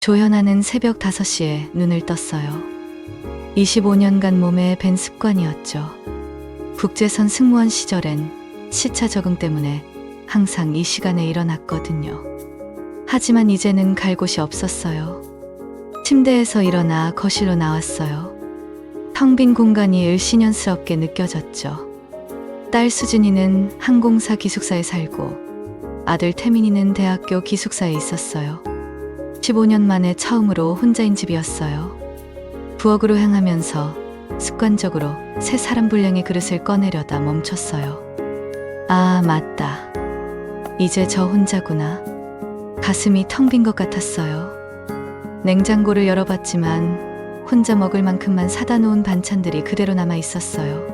조현아는 새벽 5시에 눈을 떴어요. 25년간 몸에 밴 습관이었죠. 국제선 승무원 시절엔 시차 적응 때문에 항상 이 시간에 일어났거든요. 하지만 이제는 갈 곳이 없었어요. 침대에서 일어나 거실로 나왔어요. 텅 빈 공간이 을씨년스럽게 느껴졌죠. 딸 수진이는 항공사 기숙사에 살고 아들 태민이는 대학교 기숙사에 있었어요. 15년 만에 처음으로 혼자인 집이었어요. 부엌으로 향하면서 습관적으로 새 사람 분량의 그릇을 꺼내려다 멈췄어요. 아, 맞다. 이제 저 혼자구나. 가슴이 텅 빈 것 같았어요. 냉장고를 열어봤지만 혼자 먹을 만큼만 사다 놓은 반찬들이 그대로 남아 있었어요.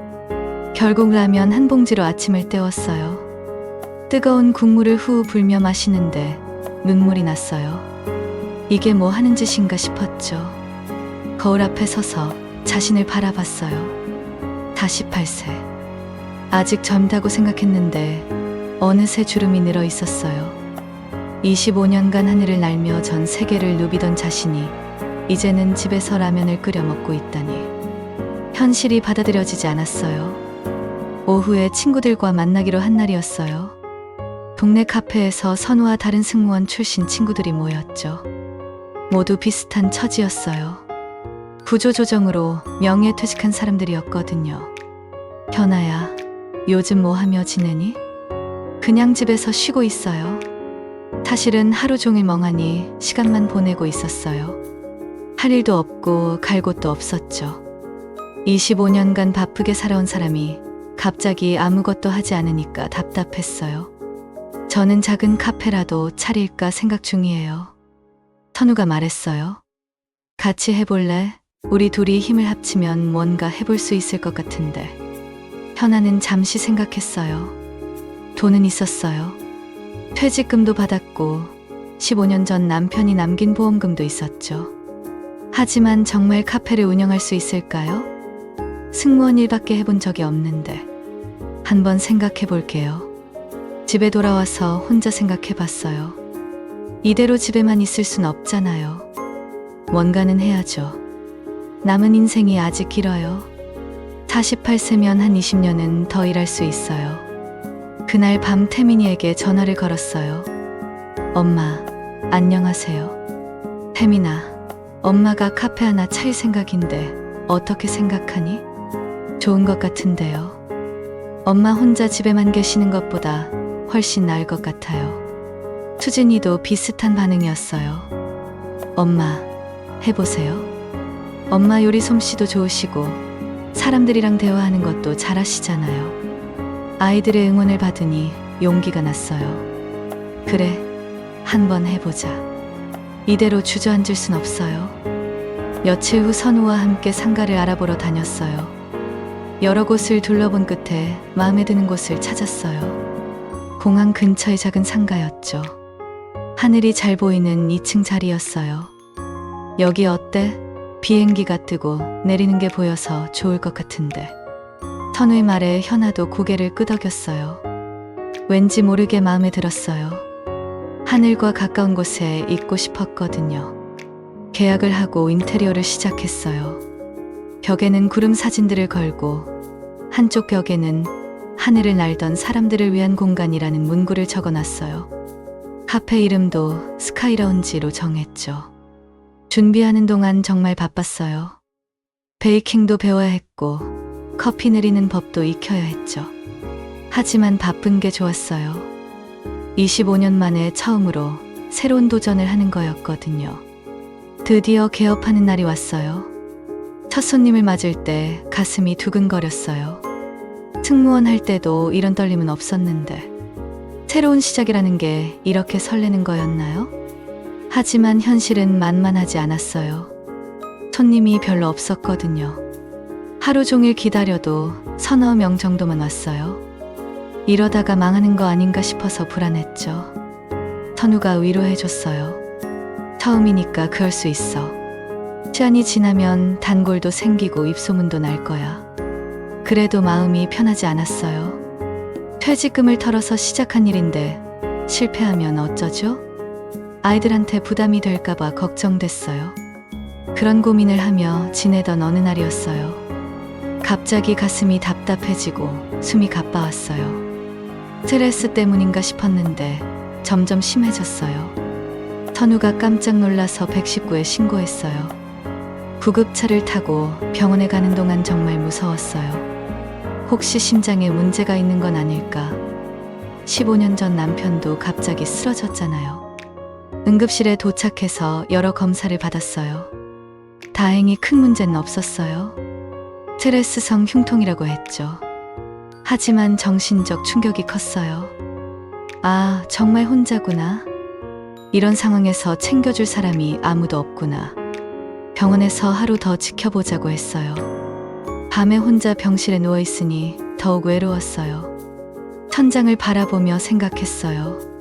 결국 라면 한 봉지로 아침을 때웠어요. 뜨거운 국물을 후 불며 마시는데 눈물이 났어요. 이게 뭐 하는 짓인가 싶었죠. 거울 앞에 서서 자신을 바라봤어요. 48세. 아직 젊다고 생각했는데 어느새 주름이 늘어 있었어요. 25년간 하늘을 날며 전 세계를 누비던 자신이 이제는 집에서 라면을 끓여 먹고 있다니. 현실이 받아들여지지 않았어요. 오후에 친구들과 만나기로 한 날이었어요. 동네 카페에서 선우와 다른 승무원 출신 친구들이 모였죠. 모두 비슷한 처지였어요. 구조조정으로 명예퇴직한 사람들이었거든요. 현아야, 요즘 뭐 하며 지내니? 그냥 집에서 쉬고 있어요. 사실은 하루 종일 멍하니 시간만 보내고 있었어요. 할 일도 없고 갈 곳도 없었죠. 25년간 바쁘게 살아온 사람이 갑자기 아무것도 하지 않으니까 답답했어요. 저는 작은 카페라도 차릴까 생각 중이에요. 선우가 말했어요. 같이 해볼래? 우리 둘이 힘을 합치면 뭔가 해볼 수 있을 것 같은데. 현아는 잠시 생각했어요. 돈은 있었어요. 퇴직금도 받았고 15년 전 남편이 남긴 보험금도 있었죠. 하지만 정말 카페를 운영할 수 있을까요? 승무원 일밖에 해본 적이 없는데. 한번 생각해 볼게요. 집에 돌아와서 혼자 생각해 봤어요. 이대로 집에만 있을 순 없잖아요. 뭔가는 해야죠. 남은 인생이 아직 길어요. 48세면 한 20년은 더 일할 수 있어요. 그날 밤 태민이에게 전화를 걸었어요. 엄마, 안녕하세요. 태민아, 엄마가 카페 하나 차릴 생각인데 어떻게 생각하니? 좋은 것 같은데요. 엄마 혼자 집에만 계시는 것보다 훨씬 나을 것 같아요. 수진이도 비슷한 반응이었어요. 엄마, 해보세요. 엄마 요리 솜씨도 좋으시고 사람들이랑 대화하는 것도 잘하시잖아요. 아이들의 응원을 받으니 용기가 났어요. 그래, 한번 해보자. 이대로 주저앉을 순 없어요. 며칠 후 선우와 함께 상가를 알아보러 다녔어요. 여러 곳을 둘러본 끝에 마음에 드는 곳을 찾았어요. 공항 근처의 작은 상가였죠. 하늘이 잘 보이는 2층 자리였어요. 여기 어때? 비행기가 뜨고 내리는 게 보여서 좋을 것 같은데. 선우의 말에 현아도 고개를 끄덕였어요. 왠지 모르게 마음에 들었어요. 하늘과 가까운 곳에 있고 싶었거든요. 계약을 하고 인테리어를 시작했어요. 벽에는 구름 사진들을 걸고 한쪽 벽에는 하늘을 날던 사람들을 위한 공간이라는 문구를 적어놨어요. 카페 이름도 스카이라운지로 정했죠. 준비하는 동안 정말 바빴어요. 베이킹도 배워야 했고 커피 내리는 법도 익혀야 했죠. 하지만 바쁜 게 좋았어요. 25년 만에 처음으로 새로운 도전을 하는 거였거든요. 드디어 개업하는 날이 왔어요. 첫 손님을 맞을 때 가슴이 두근거렸어요. 승무원 할 때도 이런 떨림은 없었는데 새로운 시작이라는 게 이렇게 설레는 거였나요? 하지만 현실은 만만하지 않았어요. 손님이 별로 없었거든요. 하루 종일 기다려도 서너 명 정도만 왔어요. 이러다가 망하는 거 아닌가 싶어서 불안했죠. 선우가 위로해줬어요. 처음이니까 그럴 수 있어. 시간이 지나면 단골도 생기고 입소문도 날 거야. 그래도 마음이 편하지 않았어요. 퇴직금을 털어서 시작한 일인데 실패하면 어쩌죠? 아이들한테 부담이 될까봐 걱정됐어요. 그런 고민을 하며 지내던 어느 날이었어요. 갑자기 가슴이 답답해지고 숨이 가빠왔어요. 스트레스 때문인가 싶었는데 점점 심해졌어요. 선우가 깜짝 놀라서 119에 신고했어요. 구급차를 타고 병원에 가는 동안 정말 무서웠어요. 혹시 심장에 문제가 있는 건 아닐까? 15년 전 남편도 갑자기 쓰러졌잖아요. 응급실에 도착해서 여러 검사를 받았어요. 다행히 큰 문제는 없었어요. 스트레스성 흉통이라고 했죠. 하지만 정신적 충격이 컸어요. 아, 정말 혼자구나. 이런 상황에서 챙겨줄 사람이 아무도 없구나. 병원에서 하루 더 지켜보자고 했어요. 밤에 혼자 병실에 누워있으니 더욱 외로웠어요. 천장을 바라보며 생각했어요.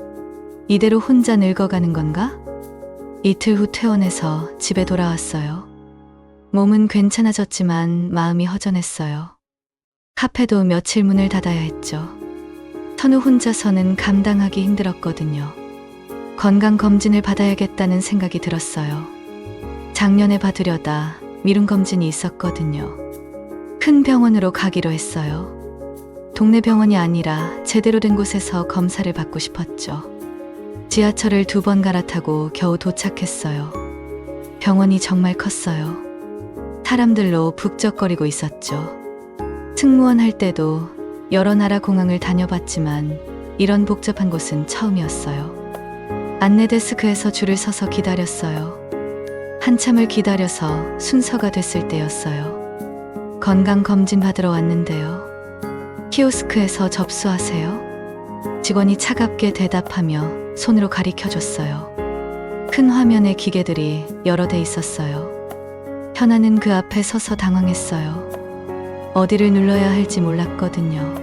이대로 혼자 늙어가는 건가? 이틀 후 퇴원해서 집에 돌아왔어요. 몸은 괜찮아졌지만 마음이 허전했어요. 카페도 며칠 문을 닫아야 했죠. 선우 혼자서는 감당하기 힘들었거든요. 건강검진을 받아야겠다는 생각이 들었어요. 작년에 받으려다 미룬 검진이 있었거든요. 큰 병원으로 가기로 했어요. 동네 병원이 아니라 제대로 된 곳에서 검사를 받고 싶었죠. 지하철을 2번 갈아타고 겨우 도착했어요. 병원이 정말 컸어요. 사람들로 북적거리고 있었죠. 승무원 할 때도 여러 나라 공항을 다녀봤지만 이런 복잡한 곳은 처음이었어요. 안내 데스크에서 줄을 서서 기다렸어요. 한참을 기다려서 순서가 됐을 때였어요. 건강검진 받으러 왔는데요. 키오스크에서 접수하세요. 직원이 차갑게 대답하며 손으로 가리켜줬어요. 큰 화면에 기계들이 여러 대 있었어요. 현아는 그 앞에 서서 당황했어요. 어디를 눌러야 할지 몰랐거든요.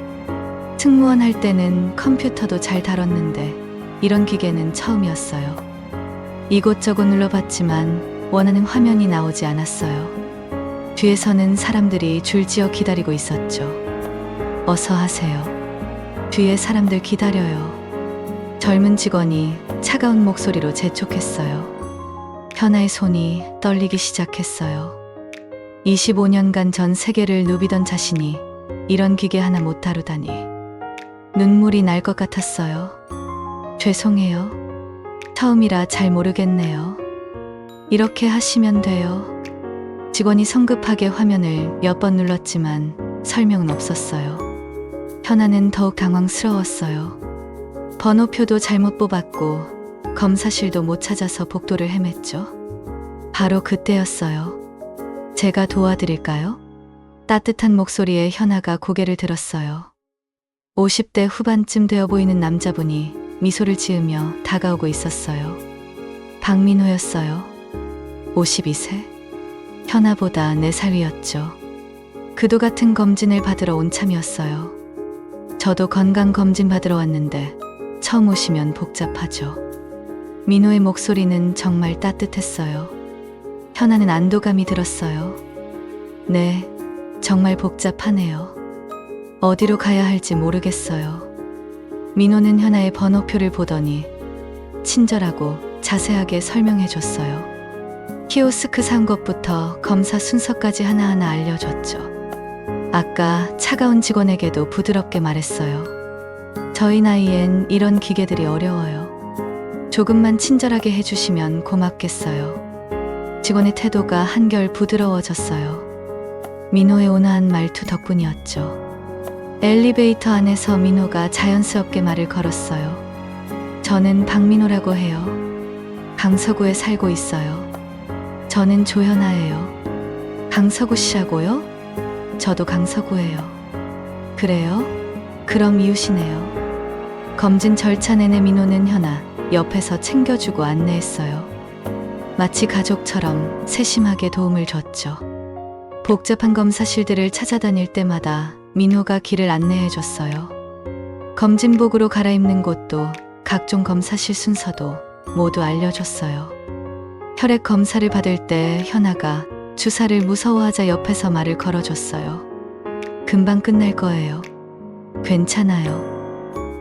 승무원 할 때는 컴퓨터도 잘 다뤘는데 이런 기계는 처음이었어요. 이곳저곳 눌러봤지만 원하는 화면이 나오지 않았어요. 뒤에서는 사람들이 줄지어 기다리고 있었죠. 어서 하세요. 뒤에 사람들 기다려요. 젊은 직원이 차가운 목소리로 재촉했어요. 현아의 손이 떨리기 시작했어요. 25년간 전 세계를 누비던 자신이 이런 기계 하나 못 다루다니. 눈물이 날 것 같았어요. 죄송해요. 처음이라 잘 모르겠네요. 이렇게 하시면 돼요. 직원이 성급하게 화면을 몇 번 눌렀지만 설명은 없었어요. 현아는 더욱 당황스러웠어요. 번호표도 잘못 뽑았고 검사실도 못 찾아서 복도를 헤맸죠. 바로 그때였어요. 제가 도와드릴까요? 따뜻한 목소리에 현아가 고개를 들었어요. 50대 후반쯤 되어 보이는 남자분이 미소를 지으며 다가오고 있었어요. 박민호였어요. 52세? 현아보다 4살 위였죠. 그도 같은 검진을 받으러 온 참이었어요. 저도 건강검진 받으러 왔는데 처음 오시면 복잡하죠. 민호의 목소리는 정말 따뜻했어요. 현아는 안도감이 들었어요. 네, 정말 복잡하네요. 어디로 가야 할지 모르겠어요. 민호는 현아의 번호표를 보더니 친절하고 자세하게 설명해 줬어요. 키오스크 산 것부터 검사 순서까지 하나하나 알려줬죠. 아까 차가운 직원에게도 부드럽게 말했어요. 저희 나이엔 이런 기계들이 어려워요. 조금만 친절하게 해주시면 고맙겠어요. 직원의 태도가 한결 부드러워졌어요. 민호의 온화한 말투 덕분이었죠. 엘리베이터 안에서 민호가 자연스럽게 말을 걸었어요. 저는 박민호라고 해요. 강서구에 살고 있어요. 저는 조현아예요. 강서구 씨라고요? 저도 강서구예요. 그래요? 그럼 이웃이네요. 검진 절차 내내 민호는 현아 옆에서 챙겨주고 안내했어요. 마치 가족처럼 세심하게 도움을 줬죠. 복잡한 검사실들을 찾아다닐 때마다 민호가 길을 안내해줬어요. 검진복으로 갈아입는 곳도 각종 검사실 순서도 모두 알려줬어요. 혈액 검사를 받을 때 현아가 주사를 무서워하자 옆에서 말을 걸어줬어요. 금방 끝날 거예요. 괜찮아요.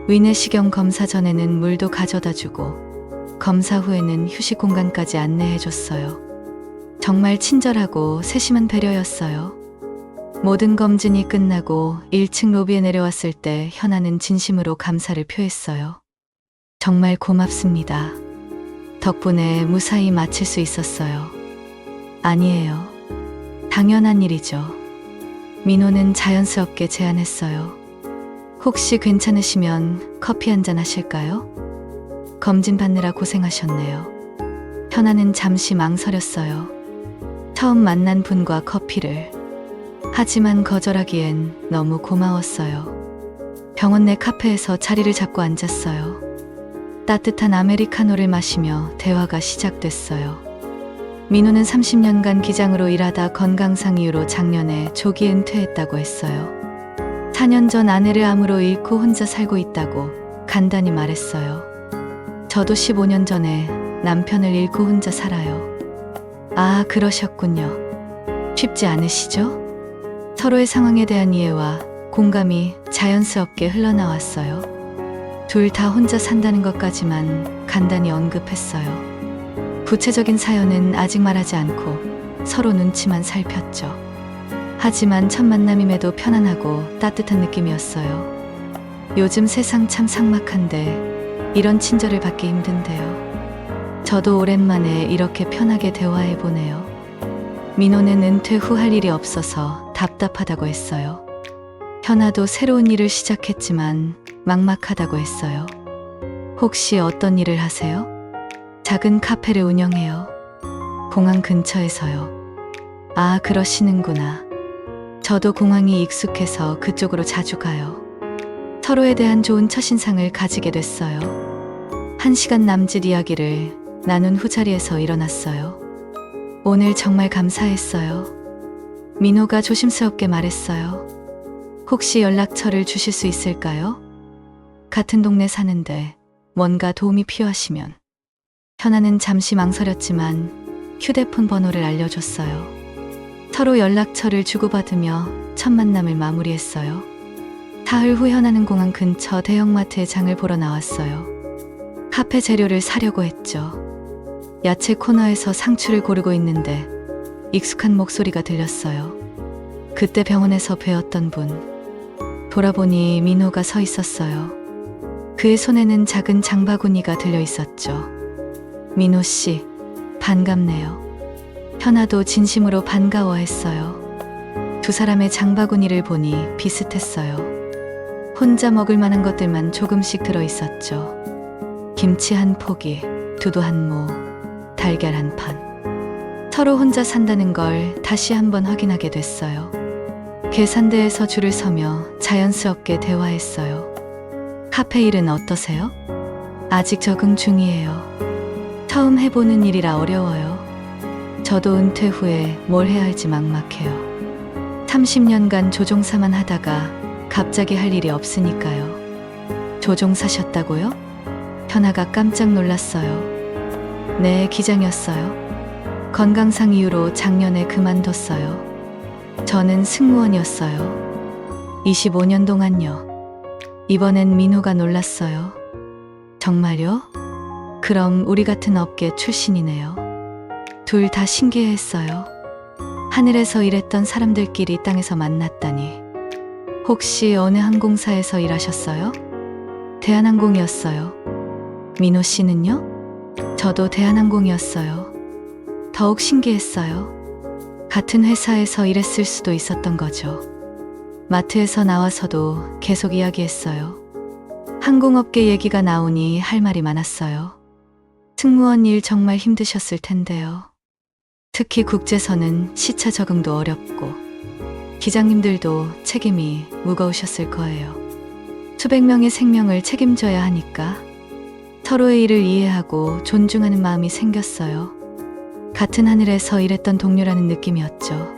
위내시경 검사 전에는 물도 가져다 주고 검사 후에는 휴식 공간까지 안내해줬어요. 정말 친절하고 세심한 배려였어요. 모든 검진이 끝나고 1층 로비에 내려왔을 때 현아는 진심으로 감사를 표했어요. 정말 고맙습니다. 덕분에 무사히 마칠 수 있었어요. 아니에요. 당연한 일이죠. 민호는 자연스럽게 제안했어요. 혹시 괜찮으시면 커피 한잔 하실까요? 검진 받느라 고생하셨네요. 현아는 잠시 망설였어요. 처음 만난 분과 커피를. 하지만 거절하기엔 너무 고마웠어요. 병원 내 카페에서 자리를 잡고 앉았어요. 따뜻한 아메리카노를 마시며 대화가 시작됐어요. 민호는 30년간 기장으로 일하다 건강상 이유로 작년에 조기 은퇴했다고 했어요. 4년 전 아내를 암으로 잃고 혼자 살고 있다고 간단히 말했어요. 저도 15년 전에 남편을 잃고 혼자 살아요. 아, 그러셨군요. 쉽지 않으시죠? 서로의 상황에 대한 이해와 공감이 자연스럽게 흘러나왔어요. 둘 다 혼자 산다는 것까지만 간단히 언급했어요. 구체적인 사연은 아직 말하지 않고 서로 눈치만 살폈죠. 하지만 첫 만남임에도 편안하고 따뜻한 느낌이었어요. 요즘 세상 참 삭막한데 이런 친절을 받기 힘든데요. 저도 오랜만에 이렇게 편하게 대화해보네요. 민호는 은퇴 후 할 일이 없어서 답답하다고 했어요. 현아도 새로운 일을 시작했지만 막막하다고 했어요. 혹시 어떤 일을 하세요? 작은 카페를 운영해요. 공항 근처에서요. 아, 그러시는구나. 저도 공항이 익숙해서 그쪽으로 자주 가요. 서로에 대한 좋은 첫인상을 가지게 됐어요. 1시간 남짓 이야기를 나눈 후 자리에서 일어났어요. 오늘 정말 감사했어요. 민호가 조심스럽게 말했어요. 혹시 연락처를 주실 수 있을까요? 같은 동네 사는데 뭔가 도움이 필요하시면. 현아는 잠시 망설였지만 휴대폰 번호를 알려줬어요. 서로 연락처를 주고받으며 첫 만남을 마무리했어요. 사흘 후 현아는 공항 근처 대형마트에 장을 보러 나왔어요. 카페 재료를 사려고 했죠. 야채 코너에서 상추를 고르고 있는데 익숙한 목소리가 들렸어요. 그때 병원에서 뵈었던 분. 돌아보니 민호가 서 있었어요. 그의 손에는 작은 장바구니가 들려 있었죠. 민호 씨, 반갑네요. 현아도 진심으로 반가워했어요. 두 사람의 장바구니를 보니 비슷했어요. 혼자 먹을 만한 것들만 조금씩 들어있었죠. 김치 한 포기, 두부 한 모, 달걀 한 판. 서로 혼자 산다는 걸 다시 한번 확인하게 됐어요. 계산대에서 줄을 서며 자연스럽게 대화했어요. 카페 일은 어떠세요? 아직 적응 중이에요. 처음 해보는 일이라 어려워요. 저도 은퇴 후에 뭘 해야 할지 막막해요. 30년간 조종사만 하다가 갑자기 할 일이 없으니까요. 조종사셨다고요? 현아가 깜짝 놀랐어요. 네, 기장이었어요. 건강상 이유로 작년에 그만뒀어요. 저는 승무원이었어요. 25년 동안요. 이번엔 민호가 놀랐어요. 정말요? 그럼 우리 같은 업계 출신이네요. 둘 다 신기해했어요. 하늘에서 일했던 사람들끼리 땅에서 만났다니. 혹시 어느 항공사에서 일하셨어요? 대한항공이었어요. 민호 씨는요? 저도 대한항공이었어요. 더욱 신기했어요. 같은 회사에서 일했을 수도 있었던 거죠. 마트에서 나와서도 계속 이야기했어요. 항공업계 얘기가 나오니 할 말이 많았어요. 승무원 일 정말 힘드셨을 텐데요. 특히 국제선은 시차 적응도 어렵고 기장님들도 책임이 무거우셨을 거예요. 수백 명의 생명을 책임져야 하니까 서로의 일을 이해하고 존중하는 마음이 생겼어요. 같은 하늘에서 일했던 동료라는 느낌이었죠.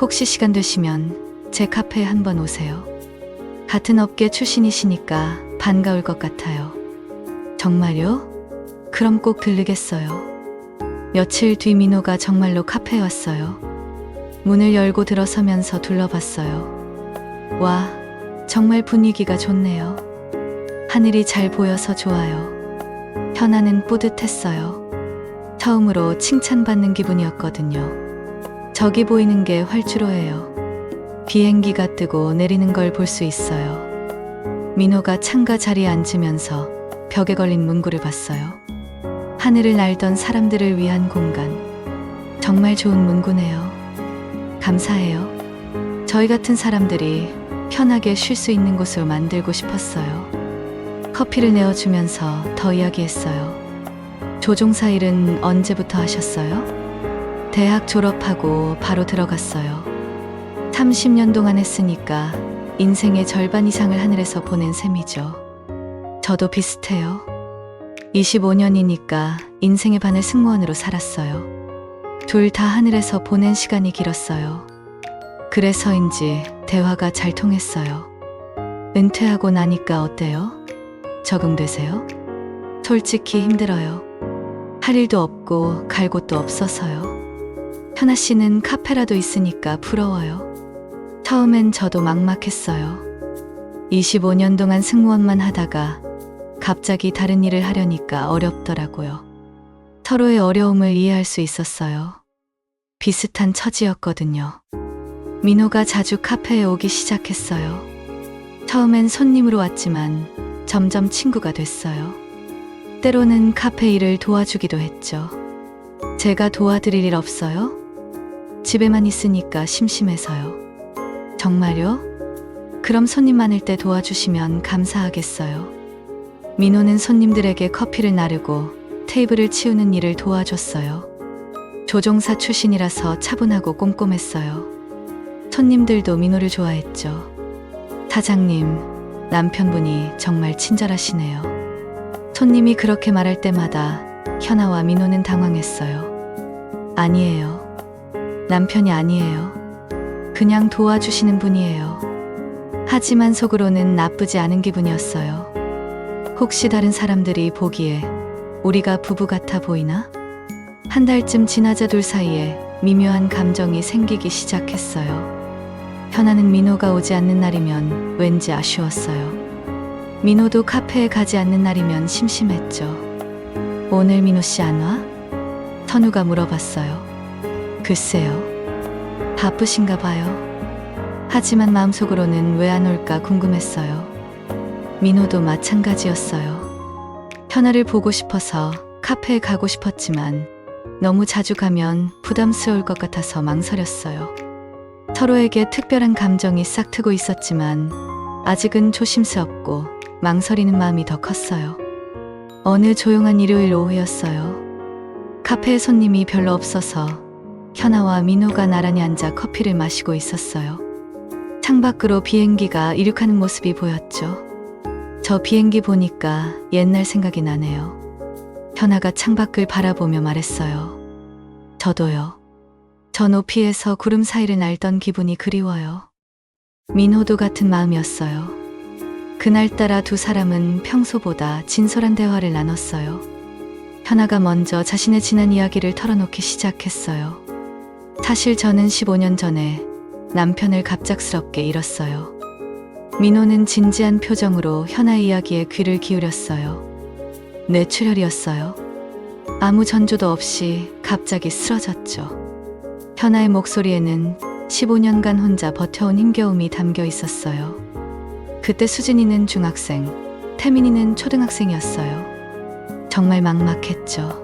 혹시 시간 되시면 제 카페에 한번 오세요. 같은 업계 출신이시니까 반가울 것 같아요. 정말요? 그럼 꼭 들르겠어요. 며칠 뒤 민호가 정말로 카페에 왔어요. 문을 열고 들어서면서 둘러봤어요. 와, 정말 분위기가 좋네요. 하늘이 잘 보여서 좋아요. 현아는 뿌듯했어요. 처음으로 칭찬받는 기분이었거든요. 저기 보이는 게 활주로예요. 비행기가 뜨고 내리는 걸 볼 수 있어요. 민호가 창가 자리에 앉으면서 벽에 걸린 문구를 봤어요. 하늘을 날던 사람들을 위한 공간. 정말 좋은 문구네요. 감사해요. 저희 같은 사람들이 편하게 쉴 수 있는 곳을 만들고 싶었어요. 커피를 내어주면서 더 이야기했어요. 조종사 일은 언제부터 하셨어요? 대학 졸업하고 바로 들어갔어요. 30년 동안 했으니까 인생의 절반 이상을 하늘에서 보낸 셈이죠. 저도 비슷해요. 25년이니까 인생의 반을 승무원으로 살았어요. 둘 다 하늘에서 보낸 시간이 길었어요. 그래서인지 대화가 잘 통했어요. 은퇴하고 나니까 어때요? 적응되세요? 솔직히 힘들어요. 할 일도 없고 갈 곳도 없어서요. 현아 씨는 카페라도 있으니까 부러워요. 처음엔 저도 막막했어요. 25년 동안 승무원만 하다가 갑자기 다른 일을 하려니까 어렵더라고요. 서로의 어려움을 이해할 수 있었어요. 비슷한 처지였거든요. 민호가 자주 카페에 오기 시작했어요. 처음엔 손님으로 왔지만 점점 친구가 됐어요. 때로는 카페 일을 도와주기도 했죠. 제가 도와드릴 일 없어요? 집에만 있으니까 심심해서요. 정말요? 그럼 손님 많을 때 도와주시면 감사하겠어요. 민호는 손님들에게 커피를 나르고 테이블을 치우는 일을 도와줬어요. 조종사 출신이라서 차분하고 꼼꼼했어요. 손님들도 민호를 좋아했죠. 사장님, 남편분이 정말 친절하시네요. 손님이 그렇게 말할 때마다 현아와 민호는 당황했어요. 아니에요. 남편이 아니에요. 그냥 도와주시는 분이에요. 하지만 속으로는 나쁘지 않은 기분이었어요. 혹시 다른 사람들이 보기에 우리가 부부 같아 보이나? 한 달쯤 지나자 둘 사이에 미묘한 감정이 생기기 시작했어요. 현아는 민호가 오지 않는 날이면 왠지 아쉬웠어요. 민호도 카페에 가지 않는 날이면 심심했죠. 오늘 민호 씨 안 와? 선우가 물어봤어요. 글쎄요. 바쁘신가 봐요. 하지만 마음속으로는 왜 안 올까 궁금했어요. 민호도 마찬가지였어요. 현아를 보고 싶어서 카페에 가고 싶었지만 너무 자주 가면 부담스러울 것 같아서 망설였어요. 서로에게 특별한 감정이 싹트고 있었지만 아직은 조심스럽고 망설이는 마음이 더 컸어요. 어느 조용한 일요일 오후였어요. 카페에 손님이 별로 없어서 현아와 민호가 나란히 앉아 커피를 마시고 있었어요. 창밖으로 비행기가 이륙하는 모습이 보였죠. 저 비행기 보니까 옛날 생각이 나네요. 현아가 창밖을 바라보며 말했어요. 저도요. 저 높이에서 구름 사이를 날던 기분이 그리워요. 민호도 같은 마음이었어요. 그날따라 두 사람은 평소보다 진솔한 대화를 나눴어요. 현아가 먼저 자신의 지난 이야기를 털어놓기 시작했어요. 사실 저는 15년 전에 남편을 갑작스럽게 잃었어요. 민호는 진지한 표정으로 현아의 이야기에 귀를 기울였어요. 뇌출혈이었어요. 아무 전조도 없이 갑자기 쓰러졌죠. 현아의 목소리에는 15년간 혼자 버텨온 힘겨움이 담겨 있었어요. 그때 수진이는 중학생, 태민이는 초등학생이었어요. 정말 막막했죠.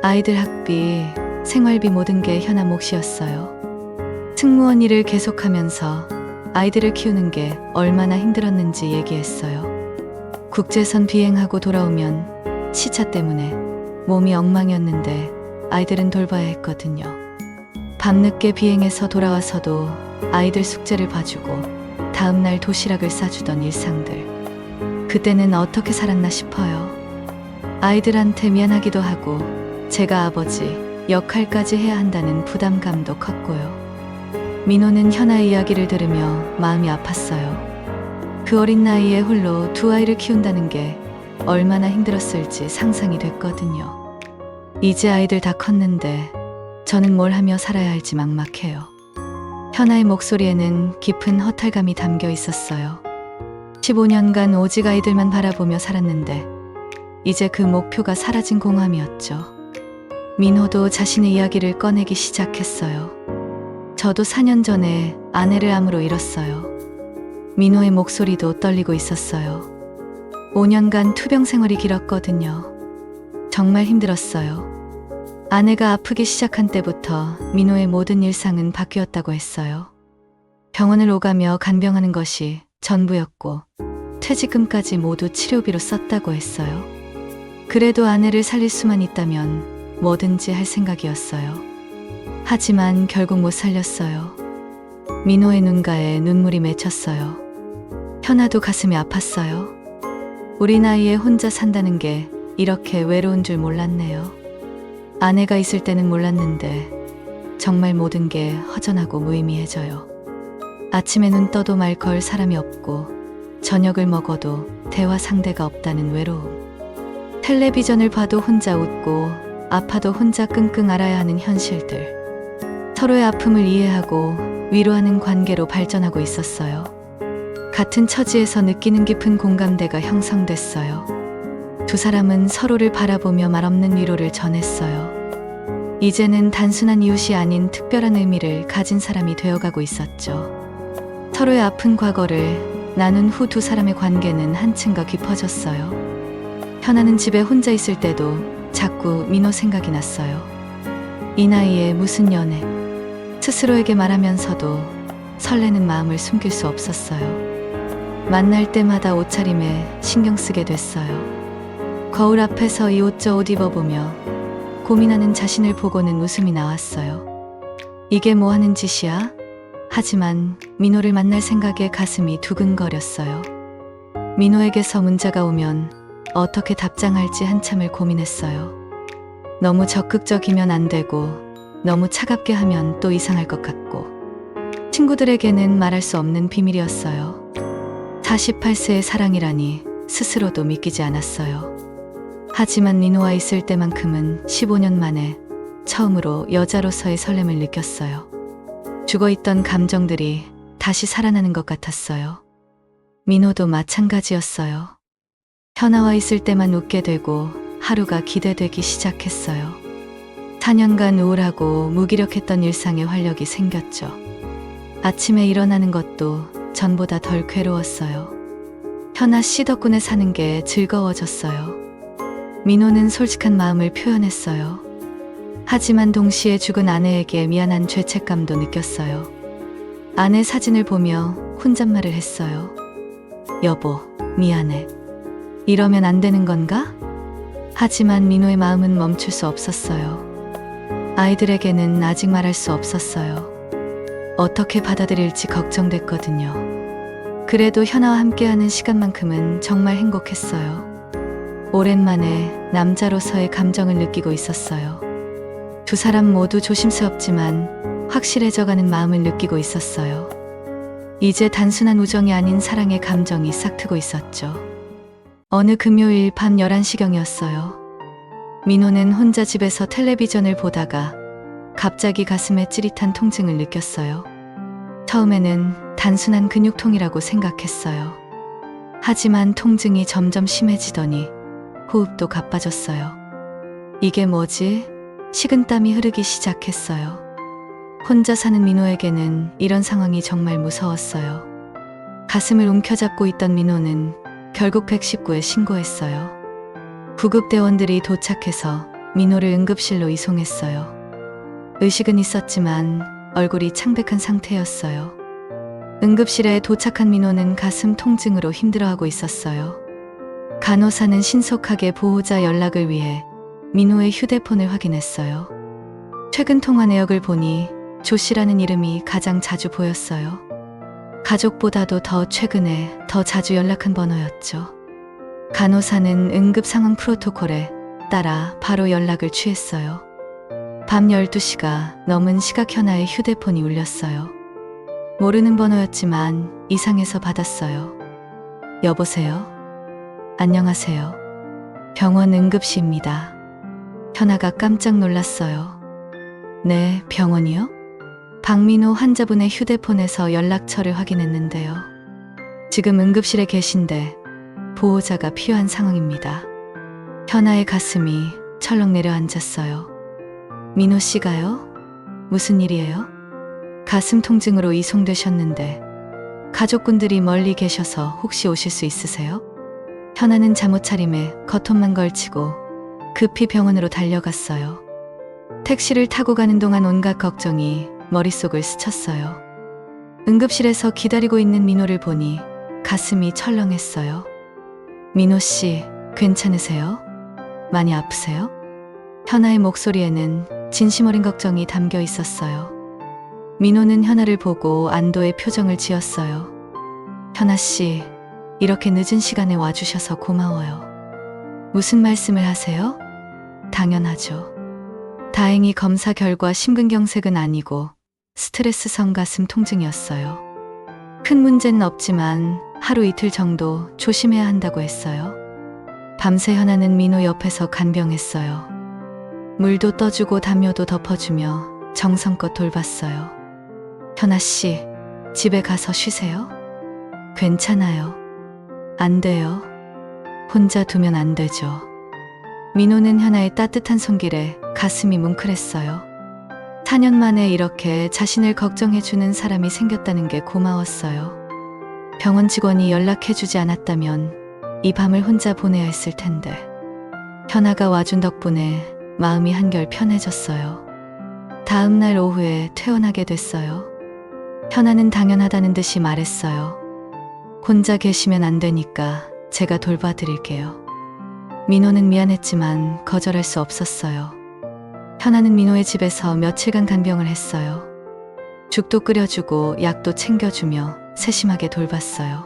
아이들 학비, 생활비 모든 게 현아 몫이었어요. 승무원 일을 계속하면서 아이들을 키우는 게 얼마나 힘들었는지 얘기했어요. 국제선 비행하고 돌아오면 시차 때문에 몸이 엉망이었는데 아이들은 돌봐야 했거든요. 밤늦게 비행해서 돌아와서도 아이들 숙제를 봐주고 다음날 도시락을 싸주던 일상들. 그때는 어떻게 살았나 싶어요. 아이들한테 미안하기도 하고 제가 아버지 역할까지 해야 한다는 부담감도 컸고요. 민호는 현아의 이야기를 들으며 마음이 아팠어요. 그 어린 나이에 홀로 두 아이를 키운다는 게 얼마나 힘들었을지 상상이 됐거든요. 이제 아이들 다 컸는데 저는 뭘 하며 살아야 할지 막막해요. 현아의 목소리에는 깊은 허탈감이 담겨 있었어요. 15년간 오직 아이들만 바라보며 살았는데 이제 그 목표가 사라진 공함이었죠. 민호도 자신의 이야기를 꺼내기 시작했어요. 저도 4년 전에 아내를 암으로 잃었어요. 민호의 목소리도 떨리고 있었어요. 5년간 투병 생활이 길었거든요. 정말 힘들었어요. 아내가 아프기 시작한 때부터 민호의 모든 일상은 바뀌었다고 했어요. 병원을 오가며 간병하는 것이 전부였고 퇴직금까지 모두 치료비로 썼다고 했어요. 그래도 아내를 살릴 수만 있다면 뭐든지 할 생각이었어요. 하지만 결국 못 살렸어요. 민호의 눈가에 눈물이 맺혔어요. 현아도 가슴이 아팠어요. 우리 나이에 혼자 산다는 게 이렇게 외로운 줄 몰랐네요. 아내가 있을 때는 몰랐는데 정말 모든 게 허전하고 무의미해져요. 아침에 눈 떠도 말 걸 사람이 없고 저녁을 먹어도 대화 상대가 없다는 외로움. 텔레비전을 봐도 혼자 웃고 아파도 혼자 끙끙 앓아야 하는 현실들. 서로의 아픔을 이해하고 위로하는 관계로 발전하고 있었어요. 같은 처지에서 느끼는 깊은 공감대가 형성됐어요. 두 사람은 서로를 바라보며 말없는 위로를 전했어요. 이제는 단순한 이웃이 아닌 특별한 의미를 가진 사람이 되어가고 있었죠. 서로의 아픈 과거를 나눈 후 두 사람의 관계는 한층더 깊어졌어요. 현아는 집에 혼자 있을 때도 자꾸 민호 생각이 났어요. 이 나이에 무슨 연애? 스스로에게 말하면서도 설레는 마음을 숨길 수 없었어요. 만날 때마다 옷차림에 신경 쓰게 됐어요. 거울 앞에서 이 옷 저 옷 입어보며 고민하는 자신을 보고는 웃음이 나왔어요. 이게 뭐 하는 짓이야? 하지만 민호를 만날 생각에 가슴이 두근거렸어요. 민호에게서 문자가 오면 어떻게 답장할지 한참을 고민했어요. 너무 적극적이면 안 되고 너무 차갑게 하면 또 이상할 것 같고 친구들에게는 말할 수 없는 비밀이었어요. 48세의 사랑이라니 스스로도 믿기지 않았어요. 하지만 민호와 있을 때만큼은 15년 만에 처음으로 여자로서의 설렘을 느꼈어요. 죽어있던 감정들이 다시 살아나는 것 같았어요. 민호도 마찬가지였어요. 현아와 있을 때만 웃게 되고 하루가 기대되기 시작했어요. 4년간 우울하고 무기력했던 일상에 활력이 생겼죠. 아침에 일어나는 것도 전보다 덜 괴로웠어요. 현아 씨 덕분에 사는 게 즐거워졌어요. 민호는 솔직한 마음을 표현했어요. 하지만 동시에 죽은 아내에게 미안한 죄책감도 느꼈어요. 아내 사진을 보며 혼잣말을 했어요. 여보, 미안해. 이러면 안 되는 건가? 하지만 민호의 마음은 멈출 수 없었어요. 아이들에게는 아직 말할 수 없었어요. 어떻게 받아들일지 걱정됐거든요. 그래도 현아와 함께하는 시간만큼은 정말 행복했어요. 오랜만에 남자로서의 감정을 느끼고 있었어요. 두 사람 모두 조심스럽지만 확실해져가는 마음을 느끼고 있었어요. 이제 단순한 우정이 아닌 사랑의 감정이 싹트고 있었죠. 어느 금요일 밤 11시경이었어요. 민호는 혼자 집에서 텔레비전을 보다가 갑자기 가슴에 찌릿한 통증을 느꼈어요. 처음에는 단순한 근육통이라고 생각했어요. 하지만 통증이 점점 심해지더니 호흡도 가빠졌어요. 이게 뭐지? 식은땀이 흐르기 시작했어요. 혼자 사는 민호에게는 이런 상황이 정말 무서웠어요. 가슴을 움켜잡고 있던 민호는 결국 119에 신고했어요. 구급대원들이 도착해서 민호를 응급실로 이송했어요. 의식은 있었지만 얼굴이 창백한 상태였어요. 응급실에 도착한 민호는 가슴 통증으로 힘들어하고 있었어요. 간호사는 신속하게 보호자 연락을 위해 민호의 휴대폰을 확인했어요. 최근 통화 내역을 보니 조 씨라는 이름이 가장 자주 보였어요. 가족보다도 더 최근에 더 자주 연락한 번호였죠. 간호사는 응급 상황 프로토콜에 따라 바로 연락을 취했어요. 밤 12시가 넘은 시각 현아의 휴대폰이 울렸어요. 모르는 번호였지만 이상해서 받았어요. 여보세요? 안녕하세요. 병원 응급실입니다. 현아가 깜짝 놀랐어요. 네, 병원이요? 박민호 환자분의 휴대폰에서 연락처를 확인했는데요. 지금 응급실에 계신데 보호자가 필요한 상황입니다. 현아의 가슴이 철렁 내려앉았어요. 민호 씨가요? 무슨 일이에요? 가슴 통증으로 이송되셨는데 가족분들이 멀리 계셔서 혹시 오실 수 있으세요? 현아는 잠옷 차림에 겉옷만 걸치고 급히 병원으로 달려갔어요. 택시를 타고 가는 동안 온갖 걱정이 머릿속을 스쳤어요. 응급실에서 기다리고 있는 민호를 보니 가슴이 철렁했어요. 민호 씨, 괜찮으세요? 많이 아프세요? 현아의 목소리에는 진심 어린 걱정이 담겨 있었어요. 민호는 현아를 보고 안도의 표정을 지었어요. 현아 씨, 이렇게 늦은 시간에 와주셔서 고마워요. 무슨 말씀을 하세요? 당연하죠. 다행히 검사 결과 심근경색은 아니고 스트레스성 가슴 통증이었어요. 큰 문제는 없지만 하루 이틀 정도 조심해야 한다고 했어요. 밤새 현아는 민호 옆에서 간병했어요. 물도 떠주고 담요도 덮어주며 정성껏 돌봤어요. 현아 씨, 집에 가서 쉬세요. 괜찮아요. 안 돼요. 혼자 두면 안 되죠. 민호는 현아의 따뜻한 손길에 가슴이 뭉클했어요. 4년 만에 이렇게 자신을 걱정해주는 사람이 생겼다는 게 고마웠어요. 병원 직원이 연락해주지 않았다면 이 밤을 혼자 보내야 했을 텐데. 현아가 와준 덕분에 마음이 한결 편해졌어요. 다음 날 오후에 퇴원하게 됐어요. 현아는 당연하다는 듯이 말했어요. 혼자 계시면 안 되니까 제가 돌봐드릴게요. 민호는 미안했지만 거절할 수 없었어요. 현아는 민호의 집에서 며칠간 간병을 했어요. 죽도 끓여주고 약도 챙겨주며 세심하게 돌봤어요.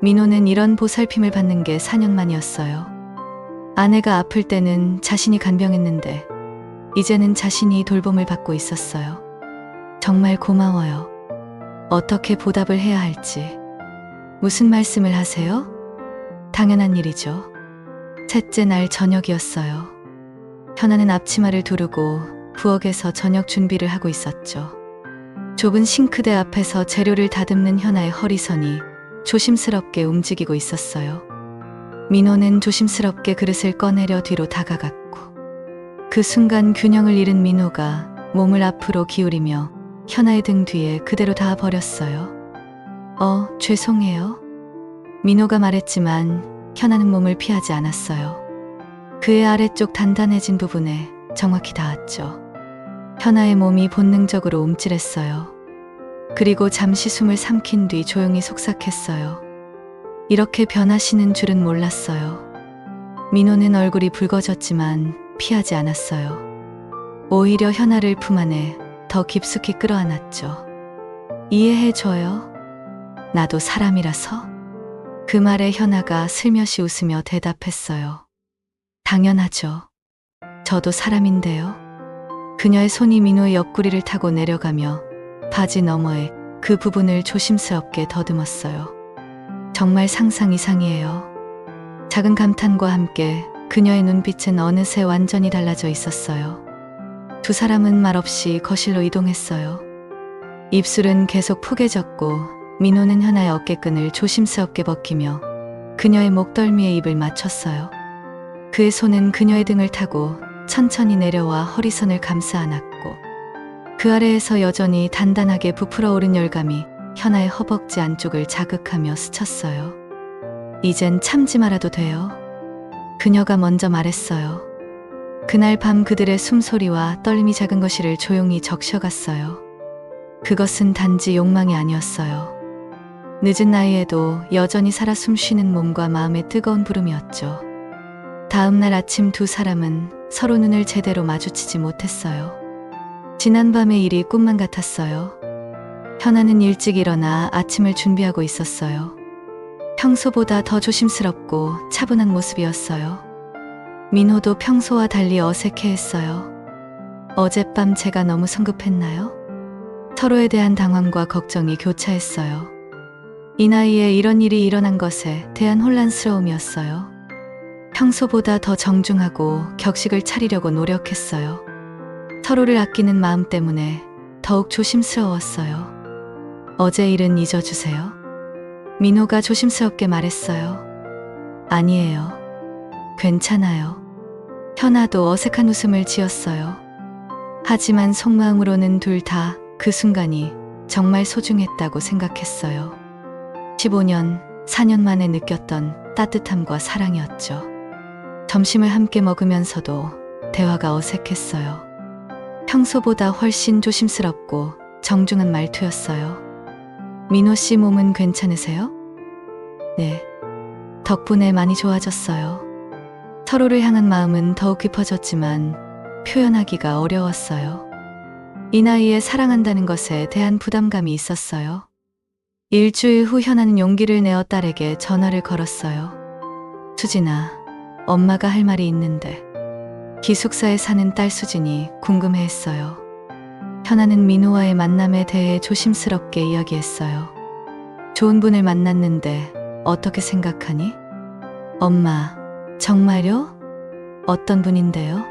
민호는 이런 보살핌을 받는 게 4년 만이었어요. 아내가 아플 때는 자신이 간병했는데 이제는 자신이 돌봄을 받고 있었어요. 정말 고마워요. 어떻게 보답을 해야 할지. 무슨 말씀을 하세요? 당연한 일이죠. 셋째 날 저녁이었어요. 현아는 앞치마를 두르고 부엌에서 저녁 준비를 하고 있었죠. 좁은 싱크대 앞에서 재료를 다듬는 현아의 허리선이 조심스럽게 움직이고 있었어요. 민호는 조심스럽게 그릇을 꺼내려 뒤로 다가갔고 그 순간 균형을 잃은 민호가 몸을 앞으로 기울이며 현아의 등 뒤에 그대로 닿아버렸어요. 죄송해요. 민호가 말했지만 현아는 몸을 피하지 않았어요. 그의 아래쪽 단단해진 부분에 정확히 닿았죠. 현아의 몸이 본능적으로 움찔했어요. 그리고 잠시 숨을 삼킨 뒤 조용히 속삭했어요. 이렇게 변하시는 줄은 몰랐어요. 민호는 얼굴이 붉어졌지만 피하지 않았어요. 오히려 현아를 품 안에 더 깊숙이 끌어안았죠. 이해해줘요. 나도 사람이라서. 그 말에 현아가 슬며시 웃으며 대답했어요. 당연하죠. 저도 사람인데요. 그녀의 손이 민호의 옆구리를 타고 내려가며 바지 너머에 그 부분을 조심스럽게 더듬었어요. 정말 상상 이상이에요. 작은 감탄과 함께 그녀의 눈빛은 어느새 완전히 달라져 있었어요. 두 사람은 말없이 거실로 이동했어요. 입술은 계속 푸개졌고 민호는 현아의 어깨끈을 조심스럽게 벗기며 그녀의 목덜미에 입을 맞췄어요. 그의 손은 그녀의 등을 타고 천천히 내려와 허리선을 감싸 안았고 그 아래에서 여전히 단단하게 부풀어 오른 열감이 현아의 허벅지 안쪽을 자극하며 스쳤어요. 이젠 참지 말아도 돼요. 그녀가 먼저 말했어요. 그날 밤 그들의 숨소리와 떨림이 작은 거실을 조용히 적셔갔어요. 그것은 단지 욕망이 아니었어요. 늦은 나이에도 여전히 살아 숨쉬는 몸과 마음의 뜨거운 부름이었죠. 다음 날 아침 두 사람은 서로 눈을 제대로 마주치지 못했어요. 지난밤의 일이 꿈만 같았어요. 현아는 일찍 일어나 아침을 준비하고 있었어요. 평소보다 더 조심스럽고 차분한 모습이었어요. 민호도 평소와 달리 어색해했어요. 어젯밤 제가 너무 성급했나요? 서로에 대한 당황과 걱정이 교차했어요. 이 나이에 이런 일이 일어난 것에 대한 혼란스러움이었어요. 평소보다 더 정중하고 격식을 차리려고 노력했어요. 서로를 아끼는 마음 때문에 더욱 조심스러웠어요. 어제 일은 잊어주세요. 민호가 조심스럽게 말했어요. 아니에요. 괜찮아요. 현아도 어색한 웃음을 지었어요. 하지만 속마음으로는 둘 다 그 순간이 정말 소중했다고 생각했어요. 15년, 4년 만에 느꼈던 따뜻함과 사랑이었죠. 점심을 함께 먹으면서도 대화가 어색했어요. 평소보다 훨씬 조심스럽고 정중한 말투였어요. 민호 씨 몸은 괜찮으세요? 네. 덕분에 많이 좋아졌어요. 서로를 향한 마음은 더욱 깊어졌지만 표현하기가 어려웠어요. 이 나이에 사랑한다는 것에 대한 부담감이 있었어요. 일주일 후 현아는 용기를 내어 딸에게 전화를 걸었어요. 수진아, 엄마가 할 말이 있는데. 기숙사에 사는 딸 수진이 궁금해했어요. 현아는 민호와의 만남에 대해 조심스럽게 이야기했어요. 좋은 분을 만났는데 어떻게 생각하니? 엄마, 정말요? 어떤 분인데요?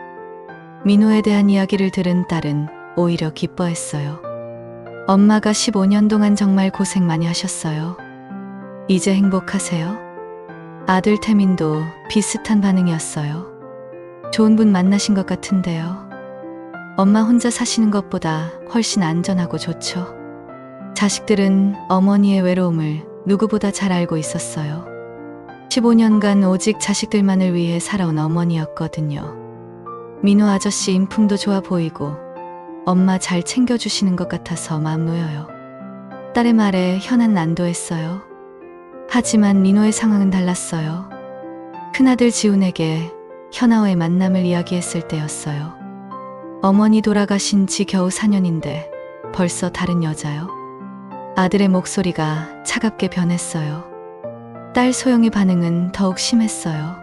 민호에 대한 이야기를 들은 딸은 오히려 기뻐했어요. 엄마가 15년 동안 정말 고생 많이 하셨어요. 이제 행복하세요? 아들 태민도 비슷한 반응이었어요. 좋은 분 만나신 것 같은데요. 엄마 혼자 사시는 것보다 훨씬 안전하고 좋죠. 자식들은 어머니의 외로움을 누구보다 잘 알고 있었어요. 15년간 오직 자식들만을 위해 살아온 어머니였거든요. 민호 아저씨 인품도 좋아 보이고 엄마 잘 챙겨주시는 것 같아서 마음 놓여요. 딸의 말에 현아는 안도했어요. 하지만 민호의 상황은 달랐어요. 큰아들 지훈에게 현아와의 만남을 이야기했을 때였어요. 어머니 돌아가신 지 겨우 4년인데 벌써 다른 여자요? 아들의 목소리가 차갑게 변했어요. 딸 소영의 반응은 더욱 심했어요.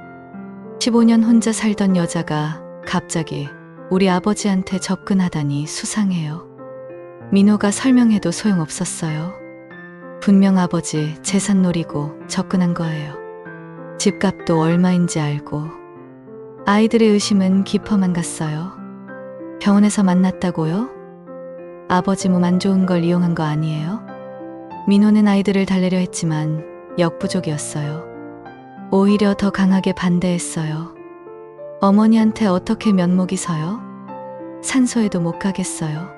15년 혼자 살던 여자가 갑자기 우리 아버지한테 접근하다니 수상해요. 민호가 설명해도 소용없었어요. 분명 아버지 재산 노리고 접근한 거예요. 집값도 얼마인지 알고. 아이들의 의심은 깊어만 갔어요. 병원에서 만났다고요? 아버지 몸 안 좋은 걸 이용한 거 아니에요? 민호는 아이들을 달래려 했지만 역부족이었어요. 오히려 더 강하게 반대했어요. 어머니한테 어떻게 면목이 서요? 산소에도 못 가겠어요.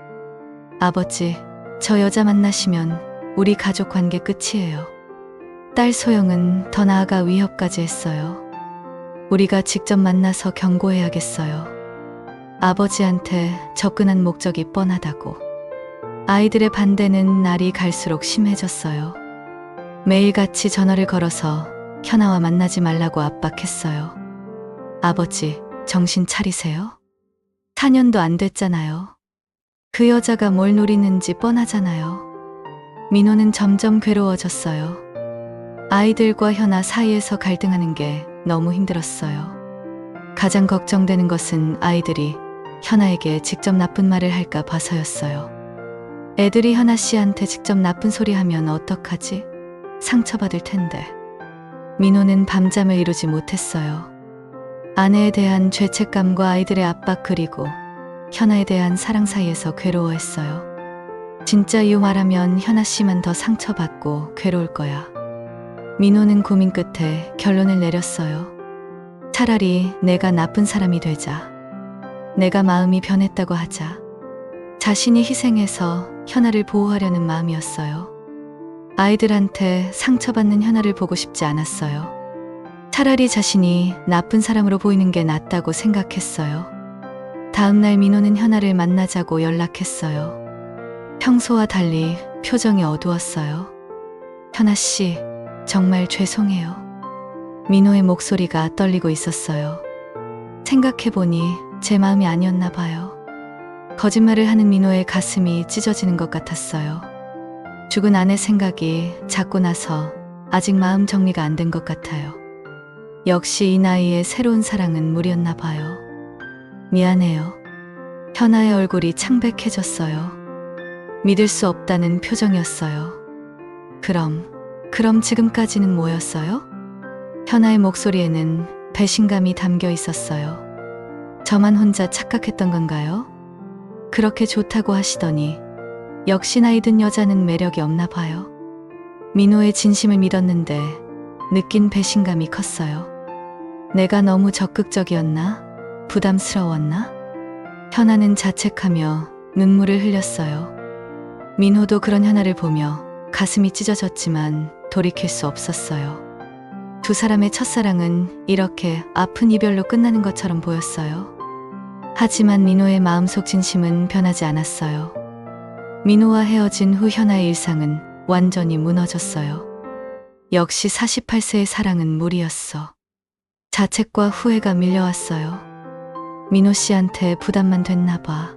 아버지, 저 여자 만나시면 우리 가족 관계 끝이에요. 딸 소영은 더 나아가 위협까지 했어요. 우리가 직접 만나서 경고해야겠어요. 아버지한테 접근한 목적이 뻔하다고. 아이들의 반대는 날이 갈수록 심해졌어요. 매일같이 전화를 걸어서 현아와 만나지 말라고 압박했어요. 아버지, 정신 차리세요? 4년도 안 됐잖아요. 그 여자가 뭘 노리는지 뻔하잖아요. 민호는 점점 괴로워졌어요. 아이들과 현아 사이에서 갈등하는 게 너무 힘들었어요. 가장 걱정되는 것은 아이들이 현아에게 직접 나쁜 말을 할까 봐서였어요. 애들이 현아 씨한테 직접 나쁜 소리 하면 어떡하지? 상처받을 텐데. 민호는 밤잠을 이루지 못했어요. 아내에 대한 죄책감과 아이들의 압박 그리고 현아에 대한 사랑 사이에서 괴로워했어요. 진짜 이유 말하면 현아 씨만 더 상처받고 괴로울 거야. 민호는 고민 끝에 결론을 내렸어요. 차라리 내가 나쁜 사람이 되자. 내가 마음이 변했다고 하자. 자신이 희생해서 현아를 보호하려는 마음이었어요. 아이들한테 상처받는 현아를 보고 싶지 않았어요. 차라리 자신이 나쁜 사람으로 보이는 게 낫다고 생각했어요. 다음날 민호는 현아를 만나자고 연락했어요. 평소와 달리 표정이 어두웠어요. 현아 씨, 정말 죄송해요. 민호의 목소리가 떨리고 있었어요. 생각해보니 제 마음이 아니었나 봐요. 거짓말을 하는 민호의 가슴이 찢어지는 것 같았어요. 죽은 아내 생각이 자꾸 나서 아직 마음 정리가 안 된 것 같아요. 역시 이 나이에 새로운 사랑은 무리였나 봐요. 미안해요. 현아의 얼굴이 창백해졌어요. 믿을 수 없다는 표정이었어요. 그럼 지금까지는 뭐였어요? 현아의 목소리에는 배신감이 담겨 있었어요. 저만 혼자 착각했던 건가요? 그렇게 좋다고 하시더니 역시 나이 든 여자는 매력이 없나 봐요. 민호의 진심을 믿었는데 느낀 배신감이 컸어요. 내가 너무 적극적이었나? 부담스러웠나? 현아는 자책하며 눈물을 흘렸어요. 민호도 그런 현아를 보며 가슴이 찢어졌지만 돌이킬 수 없었어요. 두 사람의 첫사랑은 이렇게 아픈 이별로 끝나는 것처럼 보였어요. 하지만 민호의 마음속 진심은 변하지 않았어요. 민호와 헤어진 후 현아의 일상은 완전히 무너졌어요. 역시 48세의 사랑은 무리였어. 자책과 후회가 밀려왔어요. 민호 씨한테 부담만 됐나 봐.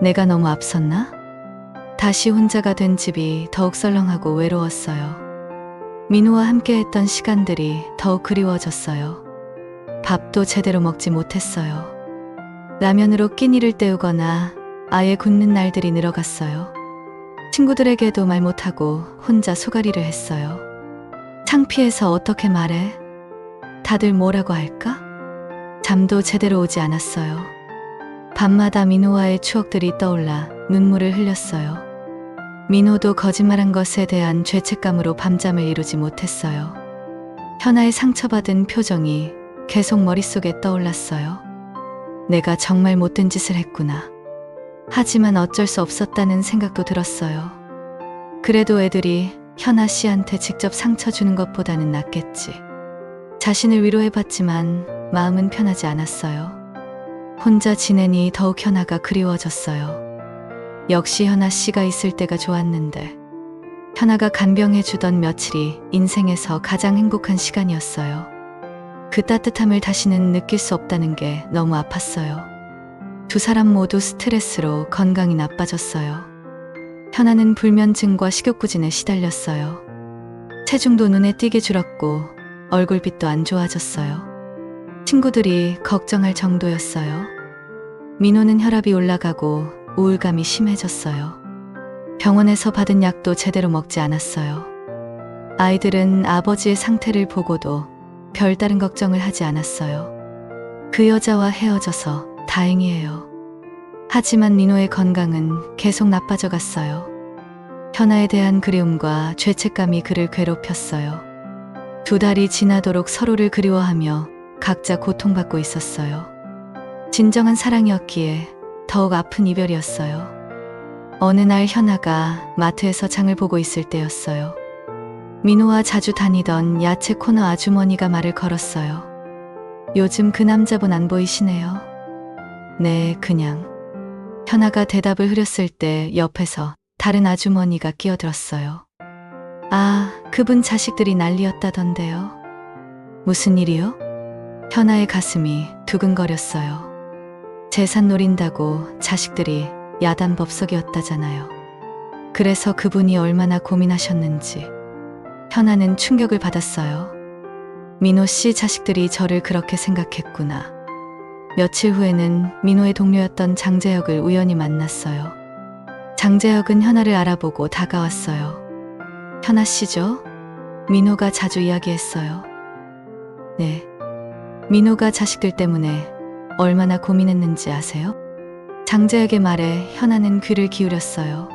내가 너무 앞섰나? 다시 혼자가 된 집이 더욱 썰렁하고 외로웠어요. 민호와 함께했던 시간들이 더욱 그리워졌어요. 밥도 제대로 먹지 못했어요. 라면으로 끼니를 때우거나 아예 굶는 날들이 늘어갔어요. 친구들에게도 말 못하고 혼자 소가리를 했어요. 창피해서 어떻게 말해? 다들 뭐라고 할까? 잠도 제대로 오지 않았어요. 밤마다 민호와의 추억들이 떠올라 눈물을 흘렸어요. 민호도 거짓말한 것에 대한 죄책감으로 밤잠을 이루지 못했어요. 현아의 상처받은 표정이 계속 머릿속에 떠올랐어요. 내가 정말 못된 짓을 했구나. 하지만 어쩔 수 없었다는 생각도 들었어요. 그래도 애들이 현아 씨한테 직접 상처 주는 것보다는 낫겠지. 자신을 위로해봤지만 마음은 편하지 않았어요. 혼자 지내니 더욱 현아가 그리워졌어요. 역시 현아 씨가 있을 때가 좋았는데 현아가 간병해주던 며칠이 인생에서 가장 행복한 시간이었어요. 그 따뜻함을 다시는 느낄 수 없다는 게 너무 아팠어요. 두 사람 모두 스트레스로 건강이 나빠졌어요. 현아는 불면증과 식욕부진에 시달렸어요. 체중도 눈에 띄게 줄었고 얼굴빛도 안 좋아졌어요. 친구들이 걱정할 정도였어요. 민호는 혈압이 올라가고 우울감이 심해졌어요. 병원에서 받은 약도 제대로 먹지 않았어요. 아이들은 아버지의 상태를 보고도 별다른 걱정을 하지 않았어요. 그 여자와 헤어져서 다행이에요. 하지만 민호의 건강은 계속 나빠져 갔어요. 현아에 대한 그리움과 죄책감이 그를 괴롭혔어요. 두 달이 지나도록 서로를 그리워하며 각자 고통받고 있었어요. 진정한 사랑이었기에 더욱 아픈 이별이었어요. 어느 날 현아가 마트에서 장을 보고 있을 때였어요. 민호와 자주 다니던 야채 코너 아주머니가 말을 걸었어요. 요즘 그 남자분 안 보이시네요. 네, 그냥. 현아가 대답을 흐렸을 때 옆에서 다른 아주머니가 끼어들었어요. 아, 그분 자식들이 난리였다던데요. 무슨 일이요? 현아의 가슴이 두근거렸어요. 재산 노린다고 자식들이 야단 법석이었다잖아요. 그래서 그분이 얼마나 고민하셨는지. 현아는 충격을 받았어요. 민호 씨 자식들이 저를 그렇게 생각했구나. 며칠 후에는 민호의 동료였던 장재혁을 우연히 만났어요. 장재혁은 현아를 알아보고 다가왔어요. 현아 씨죠? 민호가 자주 이야기했어요. 네. 민호가 자식들 때문에 얼마나 고민했는지 아세요? 장재혁의 말에 현아는 귀를 기울였어요.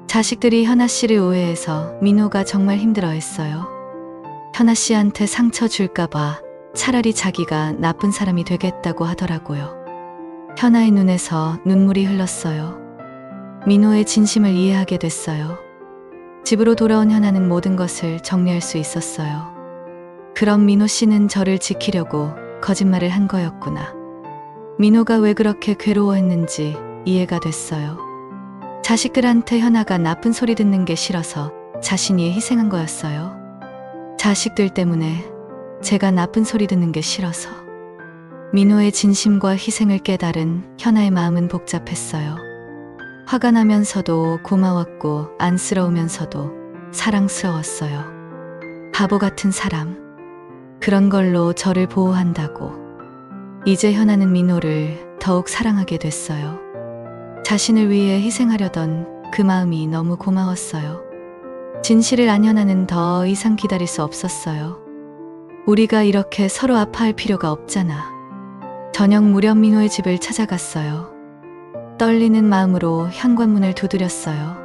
자식들이 현아 씨를 오해해서 민호가 정말 힘들어했어요. 현아 씨한테 상처 줄까봐 차라리 자기가 나쁜 사람이 되겠다고 하더라고요. 현아의 눈에서 눈물이 흘렀어요. 민호의 진심을 이해하게 됐어요. 집으로 돌아온 현아는 모든 것을 정리할 수 있었어요. 그럼 민호 씨는 저를 지키려고 거짓말을 한 거였구나. 민호가 왜 그렇게 괴로워했는지 이해가 됐어요. 자식들한테 현아가 나쁜 소리 듣는 게 싫어서 자신이 희생한 거였어요. 자식들 때문에 제가 나쁜 소리 듣는 게 싫어서. 민호의 진심과 희생을 깨달은 현아의 마음은 복잡했어요. 화가 나면서도 고마웠고 안쓰러우면서도 사랑스러웠어요. 바보 같은 사람. 그런 걸로 저를 보호한다고. 이제 현아는 민호를 더욱 사랑하게 됐어요. 자신을 위해 희생하려던 그 마음이 너무 고마웠어요. 진실을 안 현아는 더 이상 기다릴 수 없었어요. 우리가 이렇게 서로 아파할 필요가 없잖아. 저녁 무렵 민호의 집을 찾아갔어요. 떨리는 마음으로 현관문을 두드렸어요.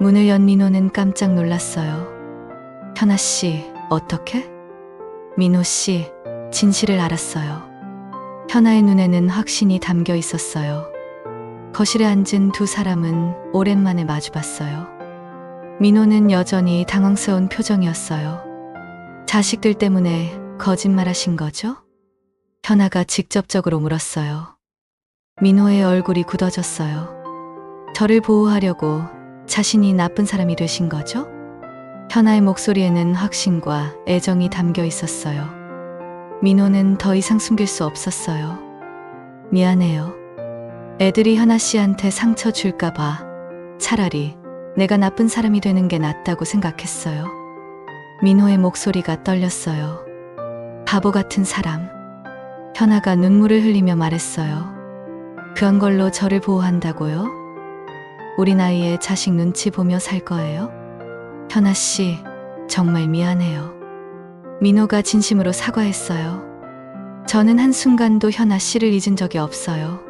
문을 연 민호는 깜짝 놀랐어요. 현아 씨, 어떻게? 민호 씨, 진실을 알았어요. 현아의 눈에는 확신이 담겨 있었어요. 거실에 앉은 두 사람은 오랜만에 마주봤어요. 민호는 여전히 당황스러운 표정이었어요. 자식들 때문에 거짓말하신 거죠? 현아가 직접적으로 물었어요. 민호의 얼굴이 굳어졌어요. 저를 보호하려고 자신이 나쁜 사람이 되신 거죠? 현아의 목소리에는 확신과 애정이 담겨 있었어요. 민호는 더 이상 숨길 수 없었어요. 미안해요. 애들이 현아 씨한테 상처 줄까봐 차라리 내가 나쁜 사람이 되는 게 낫다고 생각했어요. 민호의 목소리가 떨렸어요. 바보 같은 사람. 현아가 눈물을 흘리며 말했어요. 그런 걸로 저를 보호한다고요? 우리 나이에 자식 눈치 보며 살 거예요? 현아 씨, 정말 미안해요. 민호가 진심으로 사과했어요. 저는 한순간도 현아 씨를 잊은 적이 없어요.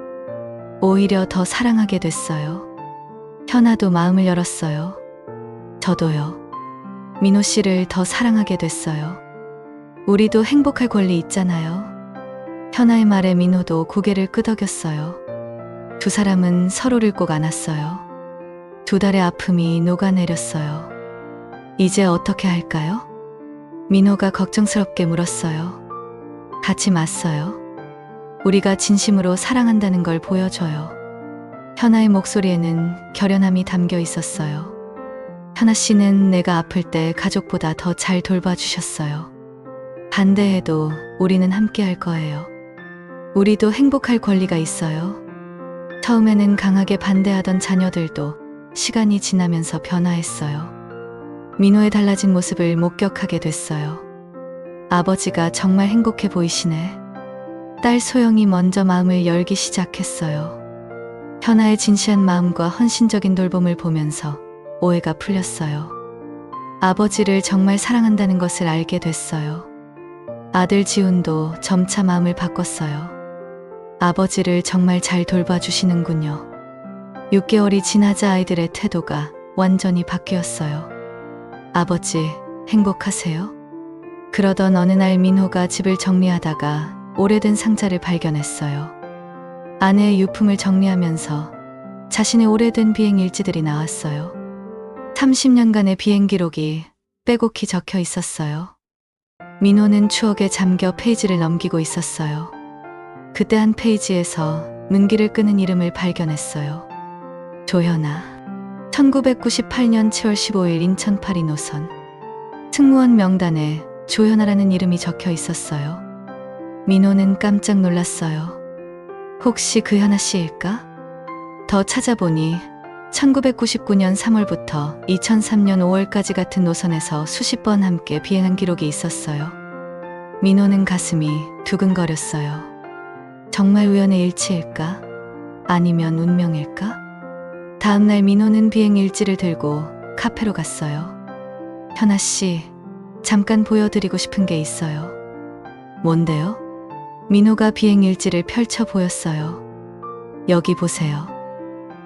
오히려 더 사랑하게 됐어요. 현아도 마음을 열었어요. 저도요. 민호 씨를 더 사랑하게 됐어요. 우리도 행복할 권리 있잖아요. 현아의 말에 민호도 고개를 끄덕였어요. 두 사람은 서로를 꼭 안았어요. 두 달의 아픔이 녹아내렸어요. 이제 어떻게 할까요? 민호가 걱정스럽게 물었어요. 같이 맞서요. 우리가 진심으로 사랑한다는 걸 보여줘요. 현아의 목소리에는 결연함이 담겨 있었어요. 현아 씨는 내가 아플 때 가족보다 더 잘 돌봐주셨어요. 반대해도 우리는 함께 할 거예요. 우리도 행복할 권리가 있어요. 처음에는 강하게 반대하던 자녀들도 시간이 지나면서 변화했어요. 민호의 달라진 모습을 목격하게 됐어요. 아버지가 정말 행복해 보이시네. 딸 소영이 먼저 마음을 열기 시작했어요. 현아의 진시한 마음과 헌신적인 돌봄을 보면서 오해가 풀렸어요. 아버지를 정말 사랑한다는 것을 알게 됐어요. 아들 지훈도 점차 마음을 바꿨어요. 아버지를 정말 잘 돌봐주시는군요. 6개월이 지나자 아이들의 태도가 완전히 바뀌었어요. 아버지, 행복하세요? 그러던 어느 날 민호가 집을 정리하다가 오래된 상자를 발견했어요. 아내의 유품을 정리하면서 자신의 오래된 비행 일지들이 나왔어요. 30년간의 비행 기록이 빼곡히 적혀 있었어요. 민호는 추억에 잠겨 페이지를 넘기고 있었어요. 그때 한 페이지에서 눈길을 끄는 이름을 발견했어요. 조현아. 1998년 7월 15일 인천 파리 노선. 승무원 명단에 조현아라는 이름이 적혀 있었어요. 민호는 깜짝 놀랐어요. 혹시 그 현아 씨일까? 더 찾아보니 1999년 3월부터 2003년 5월까지 같은 노선에서 수십 번 함께 비행한 기록이 있었어요. 민호는 가슴이 두근거렸어요. 정말 우연의 일치일까? 아니면 운명일까? 다음날 민호는 비행 일지를 들고 카페로 갔어요. 현아 씨, 잠깐 보여드리고 싶은 게 있어요. 뭔데요? 민호가 비행 일지를 펼쳐 보였어요. 여기 보세요.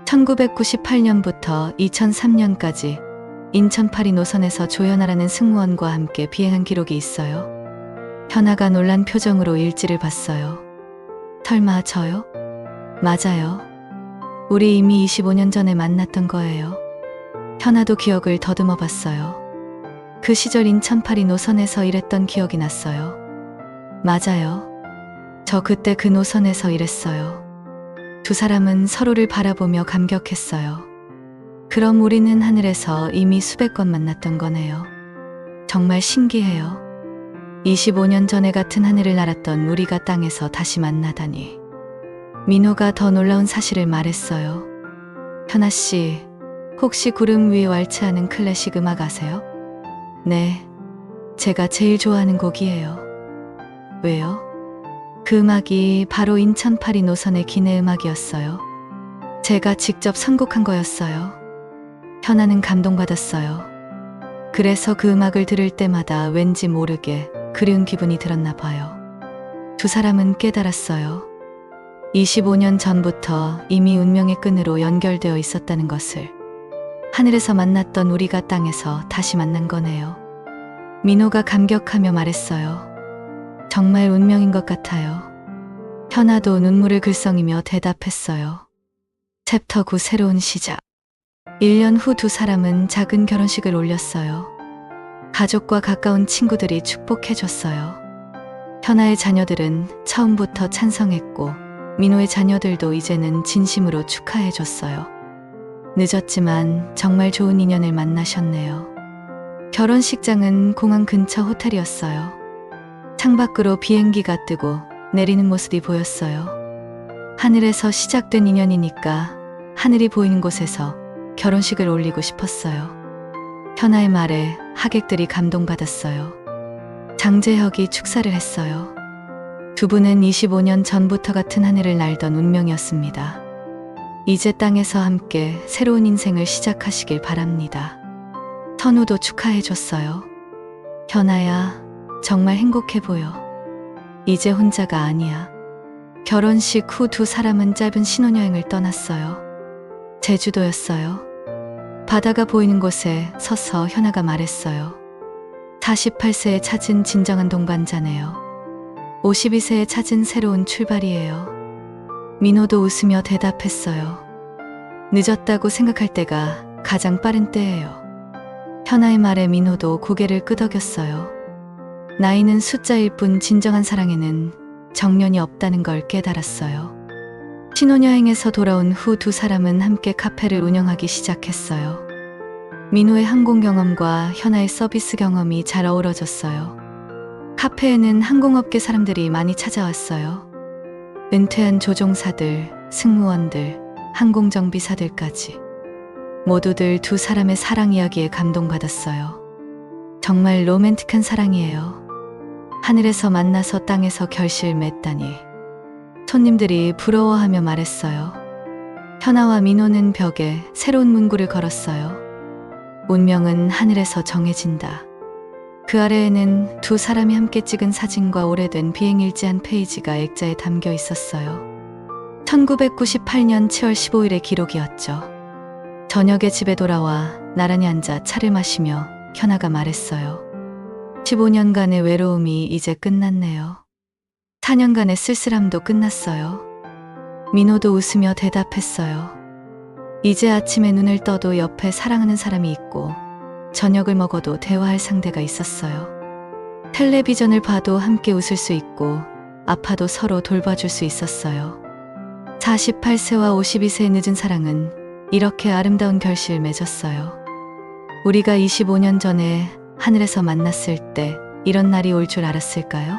1998년부터 2003년까지 인천 파리 노선에서 조현아라는 승무원과 함께 비행한 기록이 있어요. 현아가 놀란 표정으로 일지를 봤어요. 설마 저요? 맞아요. 우리 이미 25년 전에 만났던 거예요. 현아도 기억을 더듬어 봤어요. 그 시절 인천 파리 노선에서 일했던 기억이 났어요. 맞아요. 저 그때 그 노선에서 일했어요. 두 사람은 서로를 바라보며 감격했어요. 그럼 우리는 하늘에서 이미 수백 건 만났던 거네요. 정말 신기해요. 25년 전에 같은 하늘을 날았던 우리가 땅에서 다시 만나다니. 민호가 더 놀라운 사실을 말했어요. 현아 씨, 혹시 구름 위에 왈츠하는 클래식 음악 아세요? 네, 제가 제일 좋아하는 곡이에요. 왜요? 그 음악이 바로 인천 파리 노선의 기내 음악이었어요. 제가 직접 선곡한 거였어요. 현아는 감동받았어요. 그래서 그 음악을 들을 때마다 왠지 모르게 그리운 기분이 들었나 봐요. 두 사람은 깨달았어요. 25년 전부터 이미 운명의 끈으로 연결되어 있었다는 것을. 하늘에서 만났던 우리가 땅에서 다시 만난 거네요. 민호가 감격하며 말했어요. 정말 운명인 것 같아요. 현아도 눈물을 글썽이며 대답했어요. 챕터 9 새로운 시작. 1년 후 두 사람은 작은 결혼식을 올렸어요. 가족과 가까운 친구들이 축복해줬어요. 현아의 자녀들은 처음부터 찬성했고 민호의 자녀들도 이제는 진심으로 축하해줬어요. 늦었지만 정말 좋은 인연을 만나셨네요. 결혼식장은 공항 근처 호텔이었어요. 창밖으로 비행기가 뜨고 내리는 모습이 보였어요. 하늘에서 시작된 인연이니까 하늘이 보이는 곳에서 결혼식을 올리고 싶었어요. 현아의 말에 하객들이 감동받았어요. 장재혁이 축사를 했어요. 두 분은 25년 전부터 같은 하늘을 날던 운명이었습니다. 이제 땅에서 함께 새로운 인생을 시작하시길 바랍니다. 선우도 축하해줬어요. 현아야, 정말 행복해 보여. 이제 혼자가 아니야. 결혼식 후 두 사람은 짧은 신혼여행을 떠났어요. 제주도였어요. 바다가 보이는 곳에 서서 현아가 말했어요. 48세에 찾은 진정한 동반자네요. 52세에 찾은 새로운 출발이에요. 민호도 웃으며 대답했어요. 늦었다고 생각할 때가 가장 빠른 때예요. 현아의 말에 민호도 고개를 끄덕였어요. 나이는 숫자일 뿐 진정한 사랑에는 정년이 없다는 걸 깨달았어요. 신혼여행에서 돌아온 후 두 사람은 함께 카페를 운영하기 시작했어요. 민호의 항공 경험과 현아의 서비스 경험이 잘 어우러졌어요. 카페에는 항공업계 사람들이 많이 찾아왔어요. 은퇴한 조종사들, 승무원들, 항공정비사들까지. 모두들 두 사람의 사랑 이야기에 감동받았어요. 정말 로맨틱한 사랑이에요. 하늘에서 만나서 땅에서 결실 맺다니. 손님들이 부러워하며 말했어요. 현아와 민호는 벽에 새로운 문구를 걸었어요. 운명은 하늘에서 정해진다. 그 아래에는 두 사람이 함께 찍은 사진과 오래된 비행일지 한 페이지가 액자에 담겨 있었어요. 1998년 7월 15일의 기록이었죠. 저녁에 집에 돌아와 나란히 앉아 차를 마시며 현아가 말했어요. 15년간의 외로움이 이제 끝났네요. 4년간의 쓸쓸함도 끝났어요. 민호도 웃으며 대답했어요. 이제 아침에 눈을 떠도 옆에 사랑하는 사람이 있고 저녁을 먹어도 대화할 상대가 있었어요. 텔레비전을 봐도 함께 웃을 수 있고 아파도 서로 돌봐줄 수 있었어요. 48세와 52세의 늦은 사랑은 이렇게 아름다운 결실을 맺었어요. 우리가 25년 전에 하늘에서 만났을 때 이런 날이 올 줄 알았을까요?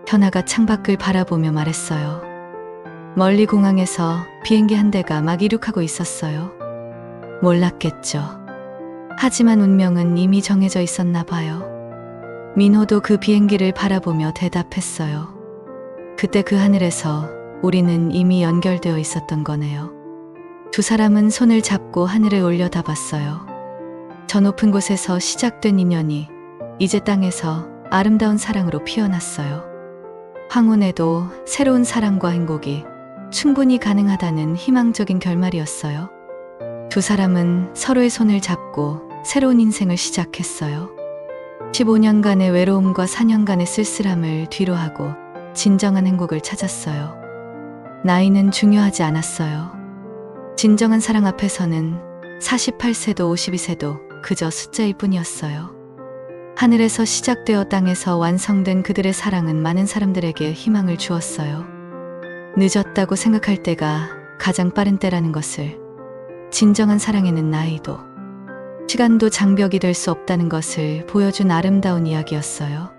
현아가 창밖을 바라보며 말했어요. 멀리 공항에서 비행기 한 대가 막 이륙하고 있었어요. 몰랐겠죠. 하지만 운명은 이미 정해져 있었나 봐요. 민호도 그 비행기를 바라보며 대답했어요. 그때 그 하늘에서 우리는 이미 연결되어 있었던 거네요. 두 사람은 손을 잡고 하늘을 올려다봤어요. 저 높은 곳에서 시작된 인연이 이제 땅에서 아름다운 사랑으로 피어났어요. 황혼에도 새로운 사랑과 행복이 충분히 가능하다는 희망적인 결말이었어요. 두 사람은 서로의 손을 잡고 새로운 인생을 시작했어요. 15년간의 외로움과 4년간의 쓸쓸함을 뒤로하고 진정한 행복을 찾았어요. 나이는 중요하지 않았어요. 진정한 사랑 앞에서는 48세도 52세도 그저 숫자일 뿐이었어요. 하늘에서 시작되어 땅에서 완성된 그들의 사랑은 많은 사람들에게 희망을 주었어요. 늦었다고 생각할 때가 가장 빠른 때라는 것을, 진정한 사랑에는 나이도, 시간도 장벽이 될 수 없다는 것을 보여준 아름다운 이야기였어요.